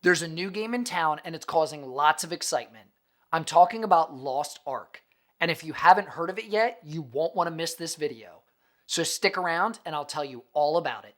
There's a new game in town and it's causing lots of excitement. I'm talking about Lost Ark. And if you haven't heard of it yet, you won't want to miss this video. So stick around and I'll tell you all about it.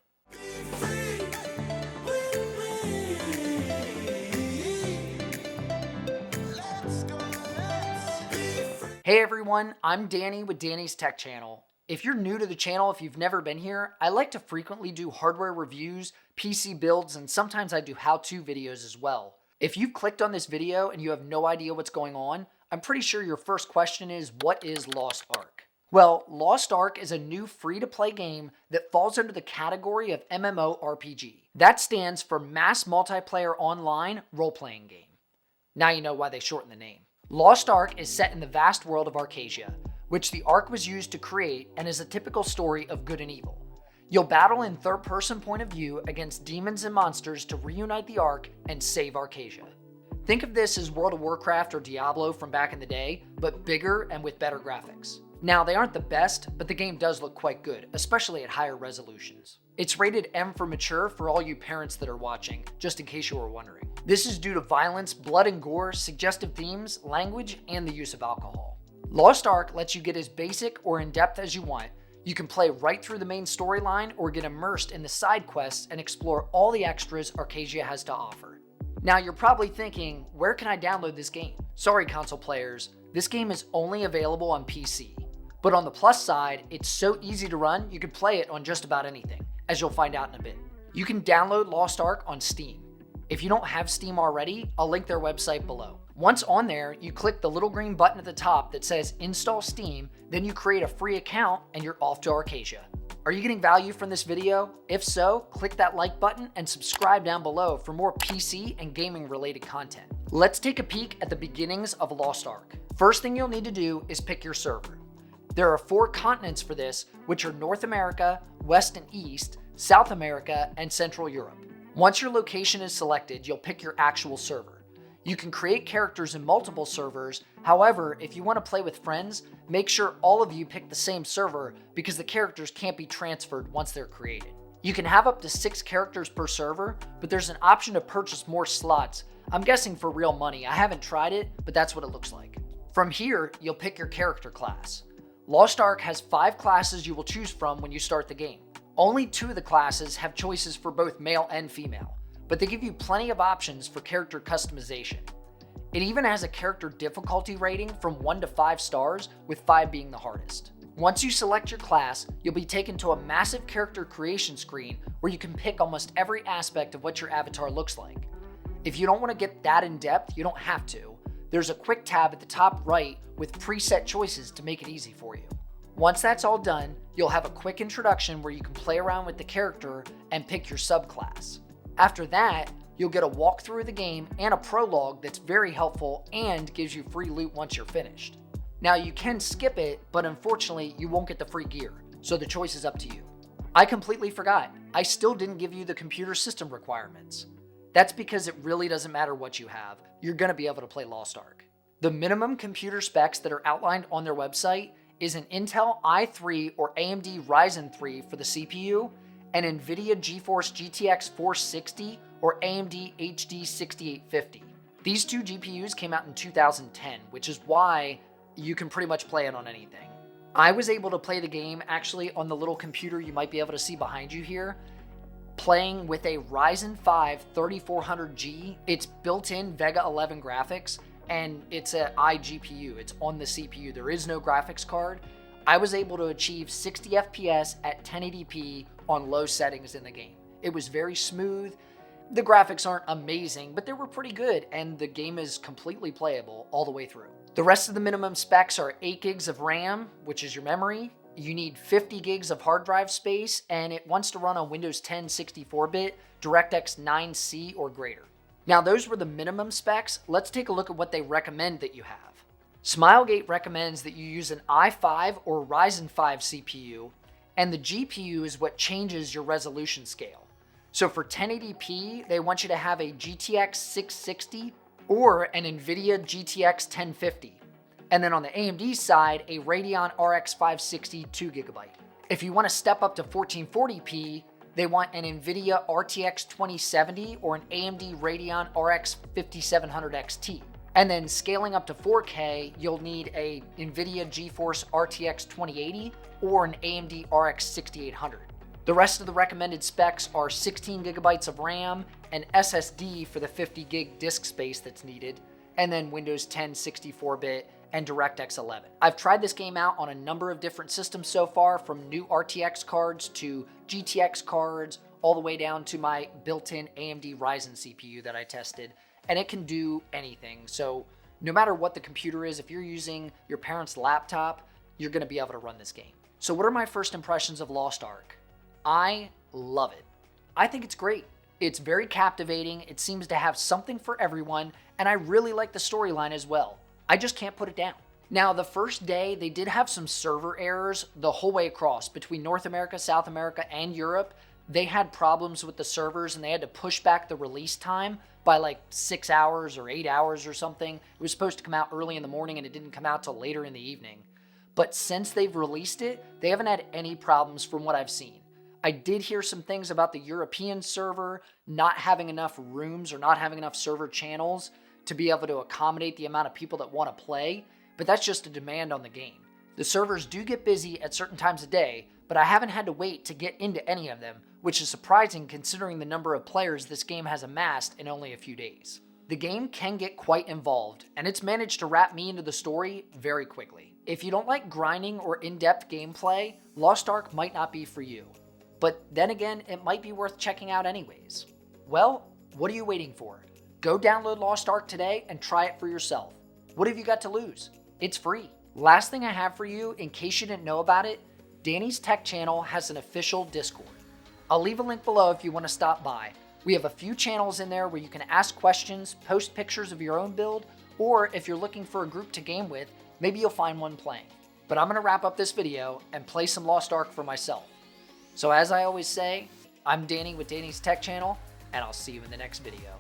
Hey everyone, I'm Danny with Danny's Tech Channel. If you're new to the channel, if you've never been here, I like to frequently do hardware reviews, PC builds, and sometimes I do how-to videos as well. If you've clicked on this video and you have no idea what's going on, I'm pretty sure your first question is, what is Lost Ark? Well, Lost Ark is a new free-to-play game that falls under the category of MMORPG. That stands for Mass Multiplayer Online Role-Playing Game. Now you know why they shorten the name. Lost Ark is set in the vast world of Arcasia, which the Ark was used to create and is a typical story of good and evil. You'll battle in third-person point of view against demons and monsters to reunite the Ark and save Arcasia. Think of this as World of Warcraft or Diablo from back in the day, but bigger and with better graphics. Now, they aren't the best, but the game does look quite good, especially at higher resolutions. It's rated M for mature for all you parents that are watching, just in case you were wondering. This is due to violence, blood and gore, suggestive themes, language, and the use of alcohol. Lost Ark lets you get as basic or in-depth as you want. You can play right through the main storyline or get immersed in the side quests and explore all the extras Arcasia has to offer. Now you're probably thinking, where can I download this game? Sorry console players, this game is only available on PC. But on the plus side, it's so easy to run, you can play it on just about anything, as you'll find out in a bit. You can download Lost Ark on Steam. If you don't have Steam already, I'll link their website below. Once on there, you click the little green button at the top that says Install Steam, then you create a free account and you're off to Arcasia. Are you getting value from this video? If so, click that like button and subscribe down below for more PC and gaming related content. Let's take a peek at the beginnings of Lost Ark. First thing you'll need to do is pick your server. There are 4 continents for this, which are North America, West and East, South America, and Central Europe. Once your location is selected, you'll pick your actual server. You can create characters in multiple servers. However, if you want to play with friends, make sure all of you pick the same server because the characters can't be transferred once they're created. You can have up to 6 characters per server, but there's an option to purchase more slots. I'm guessing for real money. I haven't tried it, but that's what it looks like. From here, you'll pick your character class. Lost Ark has 5 classes you will choose from when you start the game. Only 2 of the classes have choices for both male and female, but they give you plenty of options for character customization. It even has a character difficulty rating from 1 to 5 stars, with 5 being the hardest. Once you select your class, you'll be taken to a massive character creation screen where you can pick almost every aspect of what your avatar looks like. If you don't want to get that in depth, you don't have to. There's a quick tab at the top right with preset choices to make it easy for you. Once that's all done, you'll have a quick introduction where you can play around with the character and pick your subclass. After that, you'll get a walkthrough of the game and a prologue that's very helpful and gives you free loot once you're finished. Now you can skip it, but unfortunately you won't get the free gear, so the choice is up to you. I completely forgot. I still didn't give you the computer system requirements. That's because it really doesn't matter what you have, you're going to be able to play Lost Ark. The minimum computer specs that are outlined on their website is an Intel i3 or AMD Ryzen 3 for the CPU, and NVIDIA GeForce GTX 460 or AMD HD 6850. These 2 GPUs came out in 2010, which is why you can pretty much play it on anything. I was able to play the game actually on the little computer you might be able to see behind you here, playing with a Ryzen 5 3400G. It's built-in Vega 11 graphics, and it's an iGPU. It's on the CPU. There is no graphics card. I was able to achieve 60 FPS at 1080p on low settings in the game. It was very smooth. The graphics aren't amazing, but they were pretty good, and the game is completely playable all the way through. The rest of the minimum specs are 8 gigs of RAM, which is your memory. You need 50 gigs of hard drive space, and it wants to run on Windows 10 64-bit, DirectX 9C or greater. Now those were the minimum specs. Let's take a look at what they recommend that you have. Smilegate recommends that you use an i5 or Ryzen 5 CPU, and the GPU is what changes your resolution scale. So for 1080p, they want you to have a GTX 660 or an NVIDIA GTX 1050. And then on the AMD side, a Radeon RX 560 2GB. If you want to step up to 1440p, They want an NVIDIA RTX 2070 or an AMD Radeon RX 5700 XT. And then scaling up to 4K, you'll need a NVIDIA GeForce RTX 2080 or an AMD RX 6800. The rest of the recommended specs are 16 gigabytes of RAM, an SSD for the 50 gig disk space that's needed, and then Windows 10 64-bit and DirectX 11. I've tried this game out on a number of different systems so far, from new RTX cards to GTX cards, all the way down to my built-in AMD Ryzen CPU that I tested, and it can do anything. So no matter what the computer is, if you're using your parents' laptop, you're gonna be able to run this game. So what are my first impressions of Lost Ark? I love it. I think it's great. It's very captivating, it seems to have something for everyone, and I really like the storyline as well. I just can't put it down. Now, the first day, they did have some server errors the whole way across. Between North America, South America, and Europe, they had problems with the servers and they had to push back the release time by like 6 hours or 8 hours or something. It was supposed to come out early in the morning and it didn't come out till later in the evening. But since they've released it, they haven't had any problems from what I've seen. I did hear some things about the European server not having enough rooms or not having enough server channels to be able to accommodate the amount of people that want to play, but that's just a demand on the game. The servers do get busy at certain times of day, but I haven't had to wait to get into any of them, which is surprising considering the number of players this game has amassed in only a few days. The game can get quite involved, and it's managed to wrap me into the story very quickly. If you don't like grinding or in-depth gameplay, Lost Ark might not be for you. But then again, it might be worth checking out anyways. Well, what are you waiting for? Go download Lost Ark today and try it for yourself. What have you got to lose? It's free. Last thing I have for you, in case you didn't know about it, Danny's Tech Channel has an official Discord. I'll leave a link below if you want to stop by. We have a few channels in there where you can ask questions, post pictures of your own build, or if you're looking for a group to game with, maybe you'll find one playing. But I'm going to wrap up this video and play some Lost Ark for myself. So as I always say, I'm Danny with Danny's Tech Channel, and I'll see you in the next video.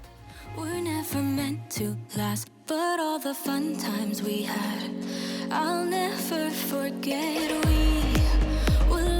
We're never meant to last, but all the fun times we had, I'll never forget.